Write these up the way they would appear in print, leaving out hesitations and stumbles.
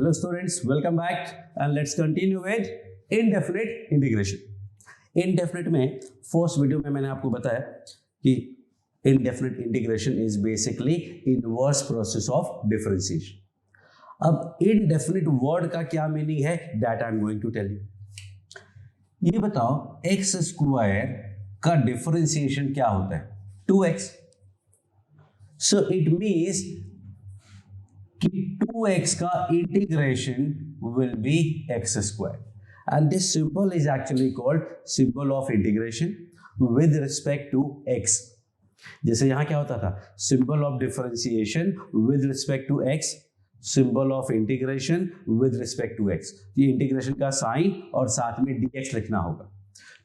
Hello students, welcome back and let's continue with indefinite integration. Indefinite में first video में मैंने आपको बताया कि indefinite integration is basically inverse process of differentiation. अब indefinite word का क्या मीनिंग है that I am going to tell you. ये बताओ x स्क्वायर का डिफरेंशिएशन क्या होता है 2x. So it means कि 2x का integration will be x square and this symbol is actually called symbol of integration with respect to x. जैसे यहाँ क्या होता था symbol of differentiation with respect to x, symbol of integration with respect to x. ये integration का sign और साथ में dx लिखना होगा.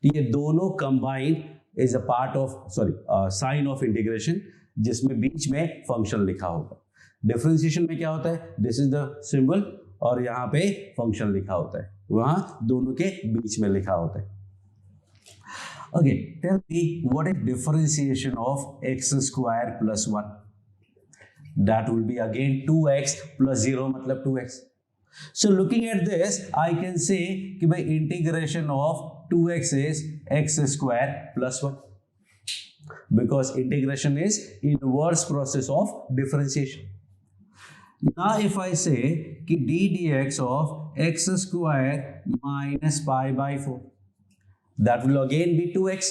ये दोनों combine is a part of sign of integration जिसमें बीच में फंक्शन लिखा होगा. डिफरेंशिएशन में क्या होता है दिस इज द सिंबल और यहाँ पे फंक्शन लिखा होता है, वहां दोनों के बीच में लिखा होता है. Okay, tell me what is differentiation of x square plus 1. That will be again 2x plus 0 मतलब 2x. So looking at this I can say कि भाई integration of 2x is x square plus 1 because integration is inverse process of differentiation. Now if I say कि d dx of x square minus pi by 4, that will again be 2x.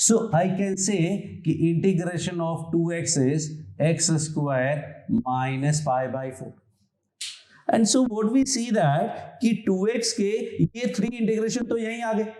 So I can say कि integration of 2x is x square minus pi by 4. And so what we see that कि 2x के ये 3 integration तो यहीं आ गए.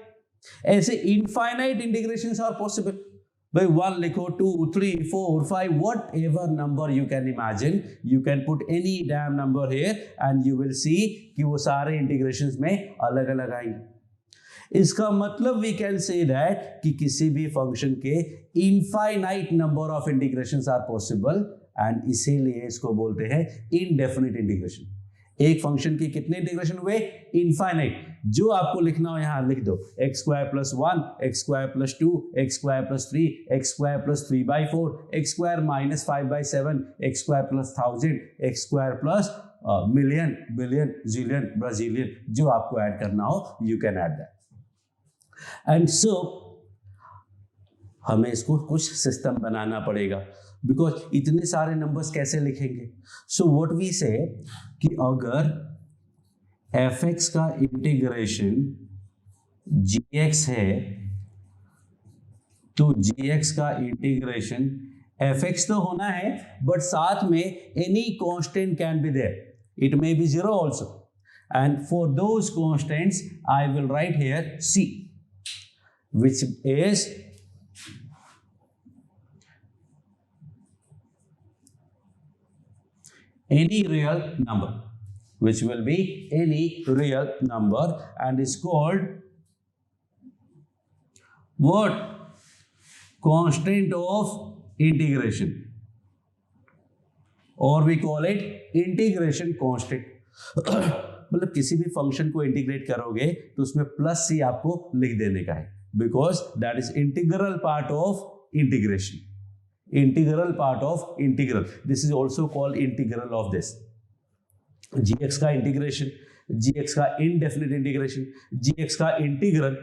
ऐसे infinite integrations are possible. भाई 1 लिखो 2 3 4 5 whatever number you can imagine, you can put any damn number here and you will see कि वो सारे integrations में अलग अलग आएंगे. इसका मतलब we can say that कि किसी भी function के infinite number of integrations are possible and इसीलिए इसको बोलते हैं indefinite integration. एक फंक्शन की कितने इंटीग्रेशन हुए इनफाइनाइट. जो आपको लिखना हो यहां लिख दो x square plus 1, x square plus 2, x square plus 3, x square plus 3/4, x square minus 5/7, x square plus 1000, x square plus million billion zillion Brazilian. जो आपको ऐड करना हो you can add that. And so हमें इसको कुछ system बनाना पड़ेगा because इतने सारे नंबर्स कैसे लिखेंगे. सो व्हाट वी से कि अगर fx का इंटीग्रेशन gx है तो gx का इंटीग्रेशन fx तो होना है बट साथ में any constant can be there. It may be 0 also and for those constants I will write here c which is any real number, which will be any real number and is called what? Constant of integration, or we call it integration constant. मतलब किसी भी function को integrate करोगे तो उसमें plus सी आपको लिख देने का है because that is integral part of integration. Integral part of integral. This is also called integral of this. gx का इंटीग्रेशन, gx का इनडेफिनिट इंटीग्रेशन, gx का इंटीग्रल,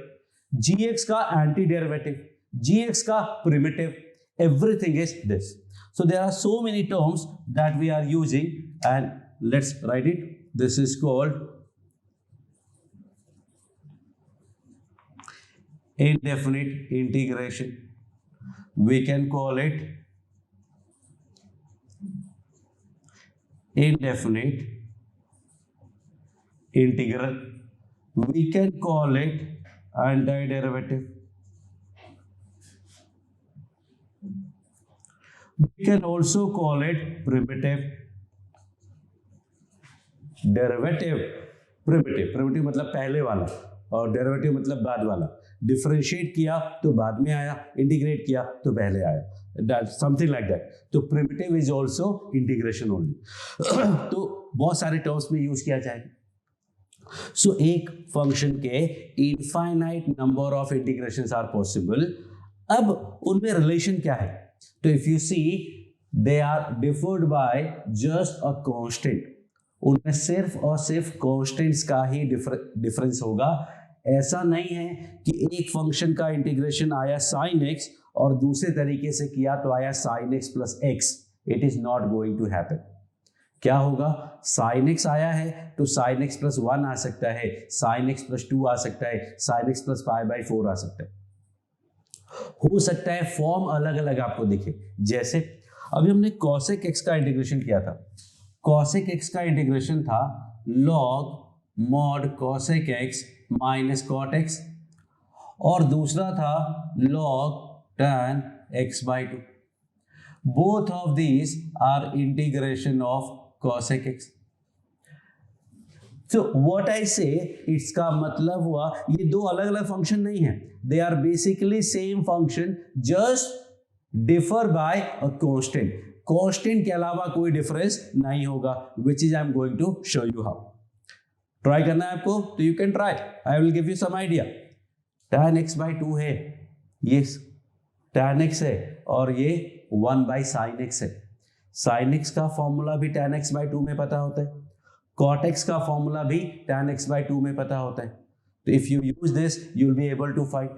gx का एंटी डेरिवेटिव, gx का primitive, everything is this. So there are so many terms that we are using and let's write it. This is called indefinite integration. We can call it indefinite integral. We can call it antiderivative. We can also call it primitive. Derivative primitive मतलब पहले वाला और derivative मतलब बाद वाला. Differentiate किया तो बाद में आया, इंटीग्रेट किया तो पहले आया, दैट समथिंग लाइक दैट. तो primitive is also integration only. तो बहुत सारे टर्म्स में यूज किया जाएगा. सो एक फंक्शन के infinite number of integrations are possible. अब उनमें रिलेशन क्या है? तो if you see they are differed by just a constant. उनमें सिर्फ और सिर्फ कांस्टेंट्स का ही डिफरेंस होगा। ऐसा नहीं है कि एक फंक्शन का इंटीग्रेशन आया sin x और दूसरे तरीके से किया तो आया sin x plus x। It is not going to happen. क्या होगा, sin x आया है तो sin x प्लस 1 आ सकता है, sin x प्लस 2 आ सकता है, sin x प्लस 5/4 आ सकता है। हो सकता है फॉर्म अलग अलग आपको दिखे। जैसे अभी हमने cosec x का इंटीग्रेशन किया था, cosec x का इंटीग्रेशन था log mod cosec x minus cot x, और दूसरा था log tan x/2। Both of these are integration of cosec x। So what I say, इसका मतलब हुआ ये दो अलग अलग फंक्शन नहीं है, they are basically same function, just differ by a constant. Constant के अलावा कोई डिफरेंस नहीं होगा, which is I am going to show you how. Try करना है आपको तो you can try, I will give you some idea. tan x/2 है, ये tan x है, और ये 1/sin x है। sin x का फॉर्मूला भी tan x/2 में पता होता है, cot x का फॉर्मूला भी tan x/2 में पता होता है। तो if you use this you will be able to find.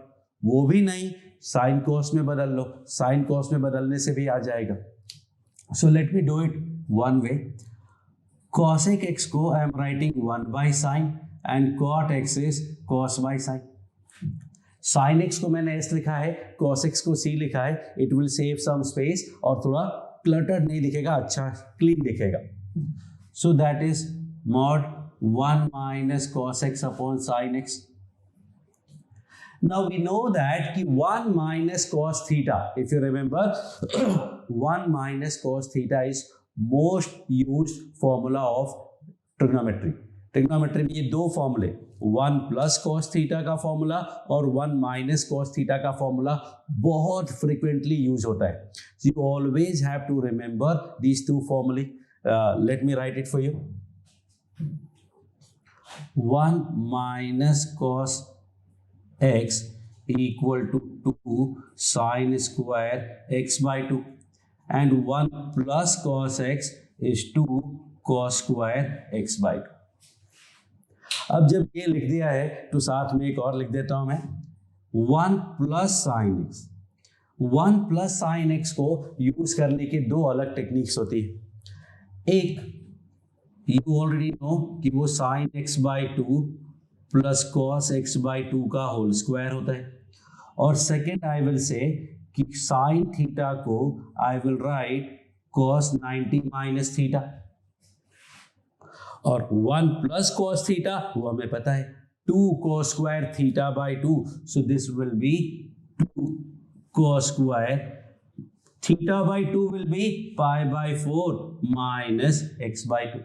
वो भी नहीं, sin cos में बदल लो, sin cos में बदलने से भी आ जाएगा। So let me do it one way. cosec x को I am writing 1/sin and cot x is cos/sin। sin x को मैंने s लिखा है, cos x को c लिखा है। It will save some space और थोड़ा क्लटर्ड नहीं दिखेगा, अच्छा क्लीन दिखेगा। So that is mod 1 minus cos x upon sin x. Now we know that कि 1 minus cos theta, if you remember 1 minus cos theta is most used formula of trigonometry. Trigonometry में ये दो फॉर्मूले, 1 plus cos theta का formula और 1 minus cos theta का formula बहुत frequently use होता है। You always have to remember these two फॉर्मूले। Let me write it for you. 1 minus cos x equal to 2 sin square x/2 and 1 plus cos x is 2 cos square x/2। अब जब ये लिख दिया है तो साथ में एक और लिख देता हूं मैं, 1 plus sin x। 1 plus sin x को यूज करने की दो अलग टेक्निक्स होती है। एक यू ऑलरेडी नो कि वो sin x/2 plus cos x/2 का होल स्क्वायर होता है, और सेकेंड आई विल से कि sin थीटा को आई will right cos 90 minus theta, और 1 प्लस cos थीटा वो हमें पता है 2 cos square θ/2। So this will be 2 cos square θ/2 will be π/4 minus x/2।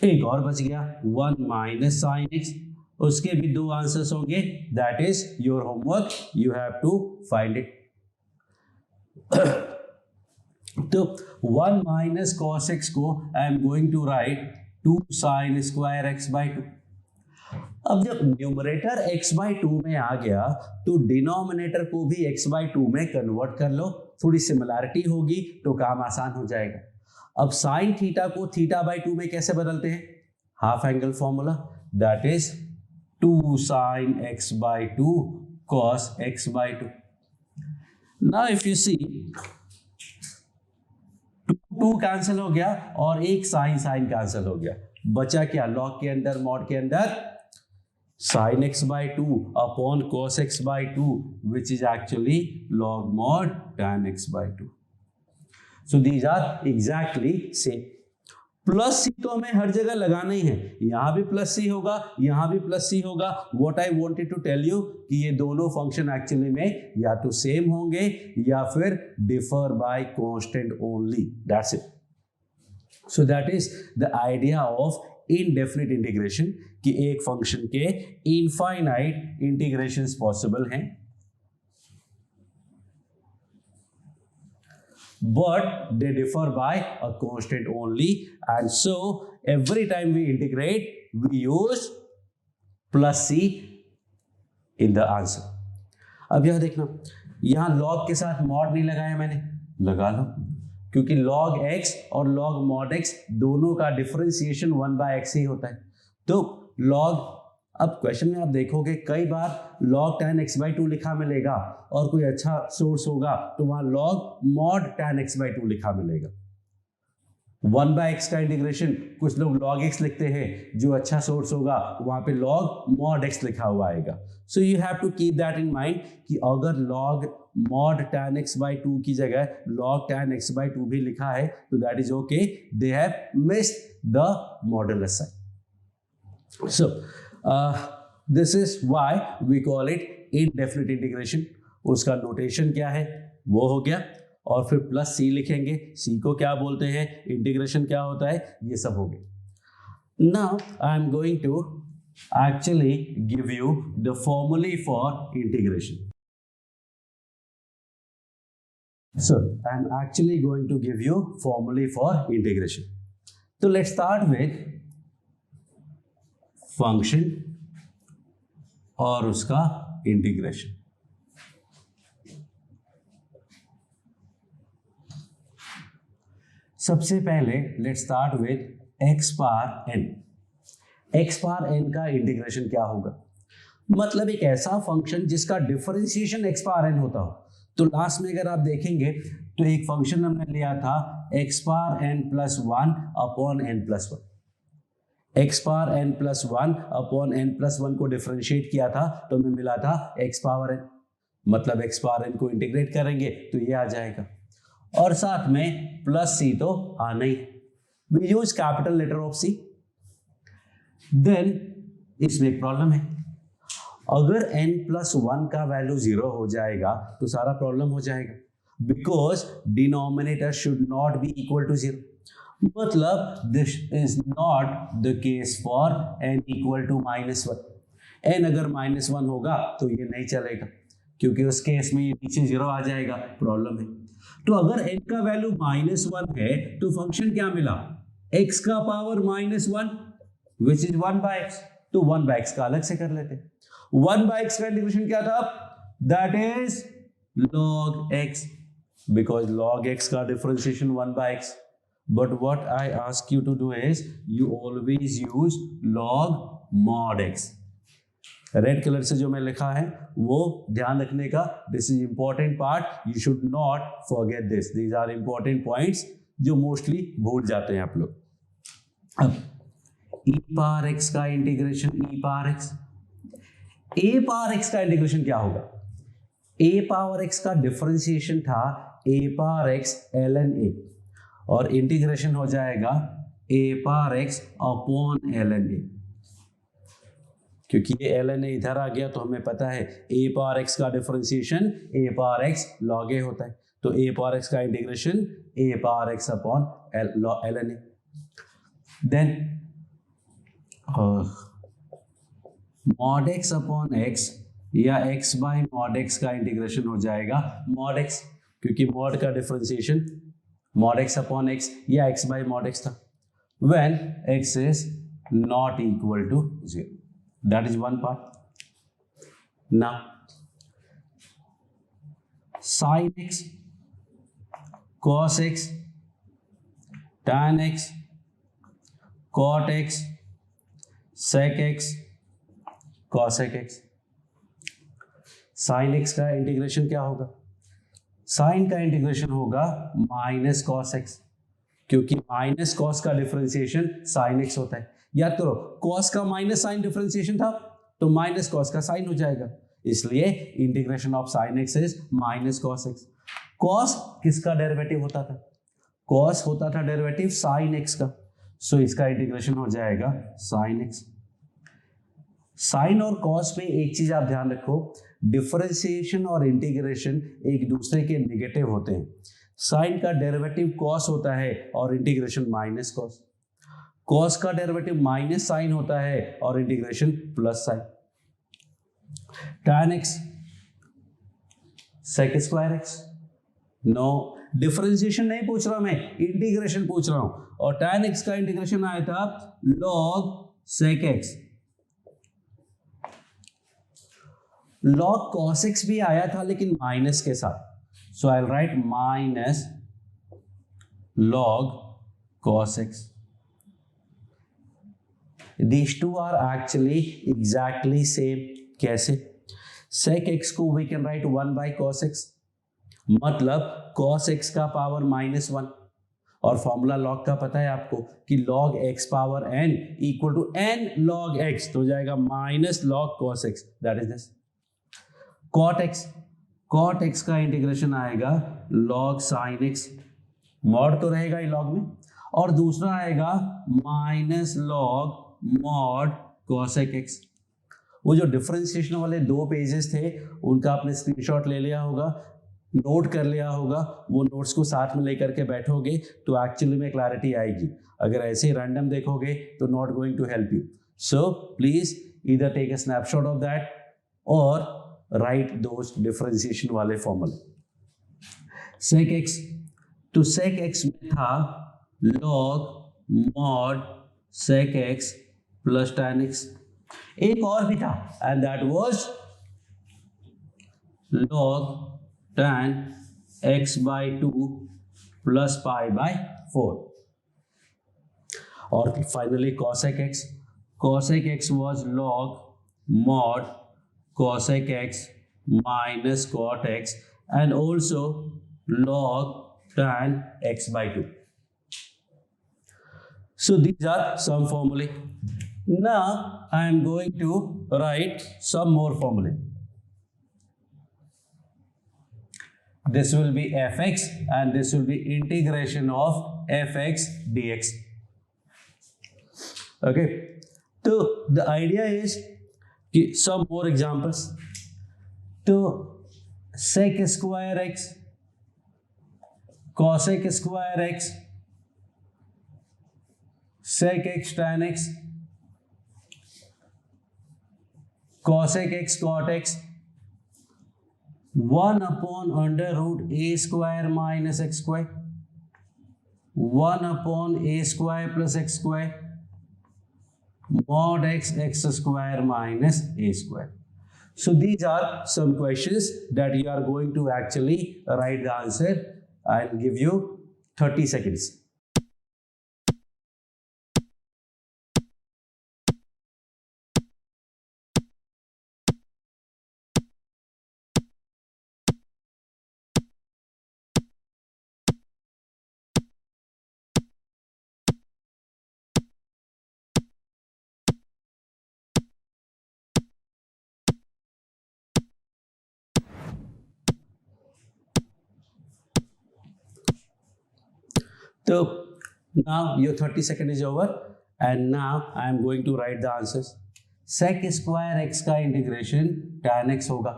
एक और बच गया 1 माइनस साइन एक्स, उसके भी दो आंसर्स होंगे, that is your homework, you have to find it. तो 1 माइनस cos x को I am going to write 2 sin square x/2। अब जब न्यूमरेटर x/2 में आ गया तो डिनोमिनेटर को भी x/2 में कन्वर्ट कर लो, थोड़ी सिमिलैरिटी होगी तो काम आसान हो जाएगा। अब साइन थीटा को θ/2 में कैसे बदलते हैं, half angle formula, that is 2 sin x/2 cos x/2। Now if you see 2 cancel हो गया और एक साइन कैंसिल हो गया, बचा क्या, लॉग के अंदर मॉड के अंदर sin x/2 upon cos x/2 which is actually log mod tan x/2। So these are exactly same। Plus c तो हमें हर जगह लगाना ही है, यहां भी प्लस सी होगा, यहां भी प्लस सी होगा। What I wanted to tell you कि ये दोनों फंक्शन एक्चुअली में या तो सेम होंगे या फिर differ by constant only, that's it. So that is the idea of indefinite integration कि एक फंक्शन के इनफाइनाइट इंटीग्रेशंस पॉसिबल हैं, but they differ by a constant only, and so every time we integrate we use plus c in the answer। अब यह देखना, यहां log के साथ mod नहीं लगाया मैंने, लगा लो, क्योंकि log x और log mod x दोनों का डिफरेंशिएशन 1/x ही होता है। तो log, अब क्वेश्चन में आप देखोगे कई बार log tan x/2 लिखा मिलेगा और कोई अच्छा सोर्स होगा तो वहां log mod tan x/2 लिखा मिलेगा। 1/x का इंटीग्रेशन कुछ लोग log x लिखते हैं, जो अच्छा सोर्स होगा वहां पे log mod x लिखा हुआ आएगा। So you have to keep that in mind कि अगर log mod tan x/2 की जगह log tan x/2 भी लिखा है तो that is okay, they have missed the modulus sign. So this is why we call it indefinite integration. उसका notation क्या है वो हो गया, और फिर प्लस सी लिखेंगे, सी को क्या बोलते हैं, इंटीग्रेशन क्या होता है, ये सब हो गया। Now I am going to actually give you the formula for integration. So I'm actually going to give you formulae for integration. So let's start with function और उसका integration. सबसे पहले let's start with x power n. x power n का integration क्या होगा, मतलब एक ऐसा फंक्शन जिसका डिफरेंशिएशन x पावर n होता हो। तो लास्ट में अगर आप देखेंगे तो एक फंक्शन हमने लिया था x power n plus 1 upon n plus 1। x power n plus 1 upon n plus 1 को डिफरेंशिएट किया था तो हमें मिला था x पावर n, मतलब x पावर n को इंटीग्रेट करेंगे तो ये आ जाएगा, और साथ में प्लस c तो आना ही है। We use capital letter of c। देन इसमें एक प्रॉब्लम है, अगर n प्लस 1 का वैल्यू 0 हो जाएगा तो सारा प्रॉब्लम हो जाएगा, because denominator should not be equal to 0। मतलब this is not the case for n equal to -1। n अगर -1 होगा तो ये नहीं चलेगा, क्योंकि उस केस में ये नीचे 0 आ जाएगा, प्रॉब्लम है। तो अगर n का वैल्यू -1 है तो फंक्शन क्या मिला, x का पावर -1 विच इज 1/x। तो 1/x का अलग से कर लेते हैं। 1/x का इंटीग्रेशन क्या था, that is log x, because log x का differentiation 1/x। But what I ask you to do is you always use log mod x। Red colour से जो मैं लिखा है वो ध्यान रखने का, this is important part, you should not forget this, these are important points जो मोस्टली भूल जाते हैं आप लोग। अब e पावर x का integration, e power x, a power x का इंटीग्रेशन क्या होगा, a पावर x का डिफरेंशिएशन था a power x ln a, और इंटीग्रेशन हो जाएगा a power x upon ln a। क्योंकि ये ln a इधर आ गया तो हमें पता है a पावर x का differentiation a power x log a होता है, तो a पावर x का integration a power x upon ln a। Then mod x upon x या x बाई mod x का इंटीग्रेशन हो जाएगा mod x, क्योंकि mod का differentiation mod x upon x या x बाई mod x था, when x is not equal to 0। that is one part। now sin x, cos x, tan x, cot x, sec x, cosec x। sin x का integration क्या होगा, sin का integration होगा minus cos x, क्योंकि minus cos का differentiation sin x होता है। याद करो cos का माइनस sin डिफरेंशिएशन था तो माइनस cos का sin हो जाएगा, इसलिए integration of sin x is minus cos x। cos किसका डेरिवेटिव होता था, cos होता था डेरिवेटिव sin x का, सो इसका इंटीग्रेशन हो जाएगा sin x। साइन और कॉस में एक चीज आप ध्यान रखो, डिफरेंशिएशन और इंटीग्रेशन एक दूसरे के नेगेटिव होते हैं। साइन का डेरिवेटिव कॉस होता है और इंटीग्रेशन माइनस कॉस, कॉस का डेरिवेटिव माइनस साइन होता है और integration plus sine. tan x sec square x, no differentiation नहीं पूछ रहा मैं, इंटीग्रेशन पूछ रहा हूं, और tan x का इंटीग्रेशन आया था log sec x। log cos x भी आया था लेकिन माइनस के साथ, so I will write minus log cos x. These two are actually exactly same. कैसे? sec x को we can write 1 by cos x, मतलब cos x का पावर -1, और फॉर्मूला log का पता है आपको कि log x power n equal to n log x, तो हो जाएगा minus log cos x, that is this. cot x का इंटीग्रेशन आएगा log sin x, मॉड तो रहेगा ही log में, और दूसरा आएगा minus log mod cosec x. वो जो डिफरेंशिएशन वाले 2 पेजेस थे उनका आपने स्क्रीनशॉट ले लिया होगा, नोट कर लिया होगा, वो नोट्स को साथ में लेकर के बैठोगे तो एक्चुअली में क्लैरिटी आएगी. अगर ऐसे ही रैंडम देखोगे तो not going to help you. So please either take a snapshot of that और राइट दोस डिफरेंशिएशन वाले फॉर्मूले. sec x, तो sec x में था log mod sec x plus tan x. एक और भी था and that was log tan x by 2 plus pi by 4. और finally cosec x was log mod cosec x minus cot x and also log tan x by 2. So these are some formulae. Now I am going to write some more formulae. This will be fx and this will be integration of fx dx. Okay, so the idea is some more examples. So sec square x, cosec square x, sec x tan x, cosec x cot x, 1 upon under root a square minus x square, 1 upon a square plus x square, mod x x square minus a square. So these are some questions that you are going to actually write the answer. I'll give you 30 seconds. So now your 30 seconds is over and now I am going to write the answers. sec square x का integration tan x होगा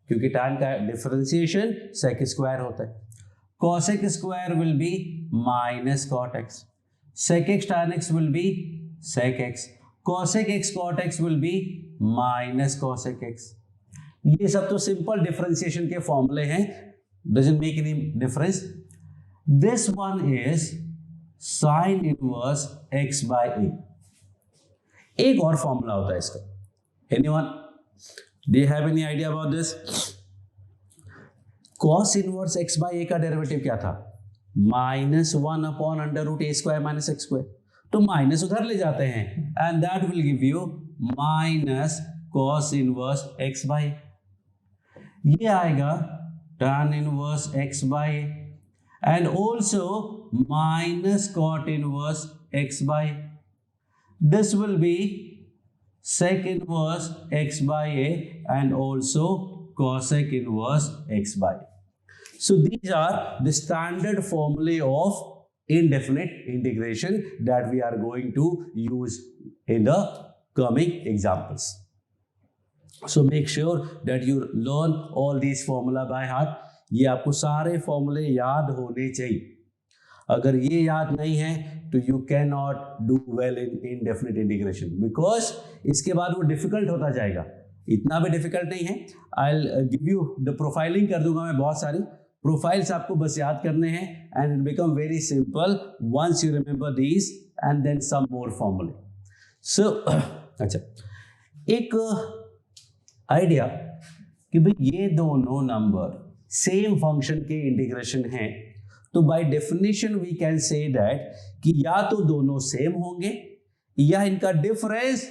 क्योंकि tan का differentiation sec square होता है. cosec square will be minus cot x. sec x tan x will be sec x. cosec x cot x will be minus cosec x. ये सब तो simple differentiation के फॉर्मूले हैं, doesn't make any difference. This one is sin inverse x by a. एक और formula होता है इसका. Anyone? Do you have any idea about this? Cos inverse x by a का डेरिवेटिव क्या था? -1 upon under root a square minus x square. तो minus उधर ले जाते हैं and that will give you minus cos inverse x by a. ये आएगा tan inverse x by a and also minus cot inverse x by a. This will be sec inverse x by a and also cosec inverse x by a. So these are the standard formulae of indefinite integration that we are going to use in the coming examples. So make sure that you learn all these formula by heart. ये आपको सारे फॉर्मूले याद होने चाहिए. अगर ये याद नहीं है तो you can not do well in indefinite integration because इसके बाद वो डिफिकल्ट होता जाएगा. इतना भी डिफिकल्ट नहीं है. आई will give you the profiling कर दूंगा मैं, बहुत सारी प्रोफाइल्स आपको बस याद करने हैं and it become very simple once you remember these and then some more फॉर्मूले. सो अच्छा, एक आइडिया कि भाई ये दोनों नंबर सेम फंक्शन के इंटीग्रेशन हैं तो by definition we can say that कि या तो दोनों सेम होंगे या इनका डिफरेंस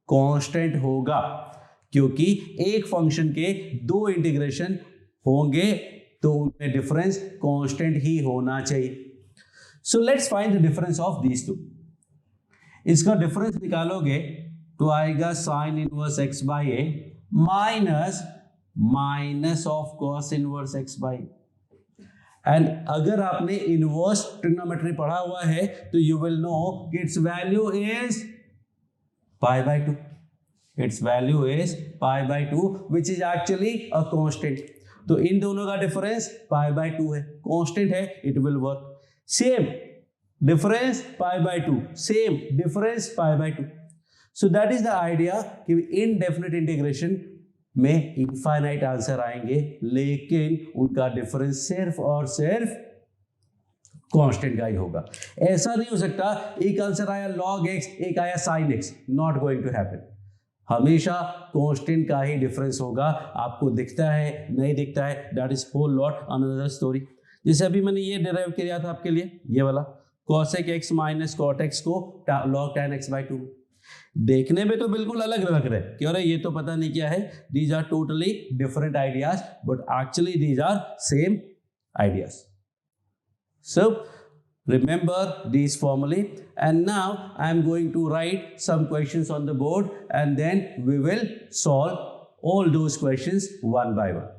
कांस्टेंट होगा, क्योंकि एक फंक्शन के दो इंटीग्रेशन होंगे तो उनमें डिफरेंस कांस्टेंट ही होना चाहिए. So let's find the difference of these two. इसका डिफरेंस निकालोगे तो आएगा sine inverse x by A minus of cos inverse x by. And अगर आपने इनवर्स ट्रिग्नोमेट्री पढ़ा हुआ है तो यू विल नो कि it's value is pi by two. It's value is pi by two which is actually a constant. तो इन दोनों का डिफरेंस पाई बाई टू है, कांस्टेंट है, it will work. Same difference pi by two, same difference pi by two. So that is the idea कि indefinite integration में infinite answer आएंगे, लेकिन उनका डिफरेंस सिर्फ और सिर्फ कांस्टेंट का ही होगा. ऐसा नहीं हो सकता एक आंसर आया log x, एक आया sin x. Not going to happen. हमेशा कांस्टेंट का ही डिफरेंस होगा. आपको दिखता है नहीं दिखता है, that is whole lot another story. जैसे अभी मैंने ये डिराइव किया था आपके लिए, ये वाला cosec x minus cot x को log tan x by two. देखने में तो बिल्कुल अलग लग रहा है, क्यों रहा ये तो पता नहीं क्या है. These are totally different ideas but actually these are same ideas. So remember these formulae, and now I am going to write some questions on the board and then we will solve all those questions one by one.